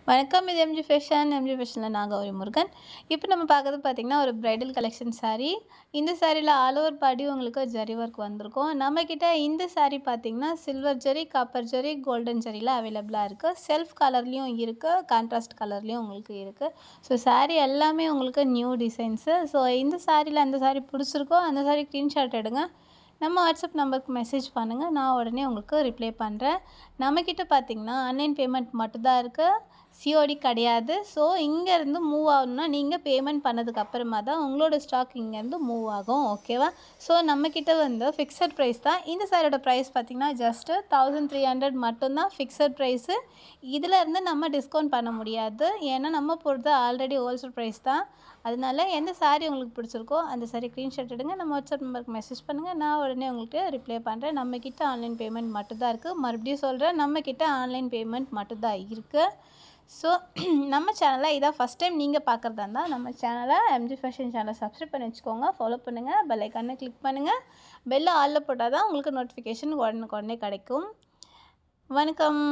வணக்கம். இது MG fashion. MG ஃபேஷனில் நான் கௌரி முருகன். இப்போ நம்ம பார்க்குறது பார்த்திங்கன்னா, ஒரு பிரைடல் கலெக்ஷன் சாரீ. இந்த சாரியில் ஆல் ஓவர் பாடி உங்களுக்கு ஜரி ஒர்க் வந்திருக்கும். நம்மக்கிட்ட இந்த சாரீ பார்த்திங்கன்னா, silver zari, copper zari, golden ஜரியில் அவைலபிளாக இருக்குது. செல்ஃப் கலர்லேயும் இருக்குது, கான்ட்ராஸ்ட் கலர்லேயும் உங்களுக்கு இருக்குது. ஸோ சாரீ எல்லாமே உங்களுக்கு நியூ டிசைன்ஸு. ஸோ இந்த சாரியில் அந்த சாரீ பிடிச்சிருக்கோ அந்த சாரீ ஸ்க்ரீன்ஷாட் எடுங்க. நம்ம வாட்ஸ்அப் நம்பருக்கு மெசேஜ் பண்ணுங்கள், நான் உடனே உங்களுக்கு ரிப்ளை பண்ணுறேன். நம்மக்கிட்ட பார்த்திங்கன்னா ஆன்லைன் பேமெண்ட் மட்டும்தான் இருக்குது, சிஓடி கிடையாது. ஸோ இங்கேருந்து மூவ் ஆகணுன்னா நீங்கள் பேமெண்ட் பண்ணதுக்கப்புறமா தான் உங்களோட ஸ்டாக் இங்கேருந்து மூவ் ஆகும். ஓகேவா? ஸோ நம்மக்கிட்ட வந்து ஃபிக்ஸட் ப்ரைஸ் தான். இந்த சாரியோட ப்ரைஸ் பார்த்திங்கன்னா ஜஸ்ட்டு 1300 மட்டும்தான் ஃபிக்ஸட் ப்ரைஸு. இதிலேருந்து நம்ம டிஸ்கவுண்ட் பண்ண முடியாது, ஏன்னா நம்ம போடுறது ஆல்ரெடி ஹோல்சேல் ப்ரைஸ் தான். அதனால எந்த சாரீ உங்களுக்கு பிடிச்சிருக்கோ அந்த சாரீ ஸ்க்ரீன்ஷாட் எடுங்க, நம்ம வாட்ஸ்அப் நம்பருக்கு மெசேஜ் பண்ணுங்கள், நான் உடனே உங்களுக்கு ரிப்ளை பண்ணுறேன். நம்மக்கிட்ட ஆன்லைன் பேமெண்ட் மட்டும்தான் இருக்குது. மறுபடியும் சொல்கிறேன், நம்மக்கிட்ட ஆன்லைன் பேமெண்ட் மட்டும்தான் இருக்குது. ஸோ நம்ம சேனலில் இதான் ஃபஸ்ட் டைம் நீங்கள் பார்க்குறதா இருந்தால் நம்ம சேனலை எம்ஜி ஃபேஷன் சேனலை சப்ஸ்கிரைப் பண்ணி வச்சுக்கோங்க, ஃபாலோ பண்ணுங்கள், பெல் ஐக்கானை கிளிக் பண்ணுங்கள். பெல் ஆலில் போட்டால் தான் உங்களுக்கு நோட்டிஃபிகேஷன் உடனுக்குடனே கிடைக்கும். வணக்கம்.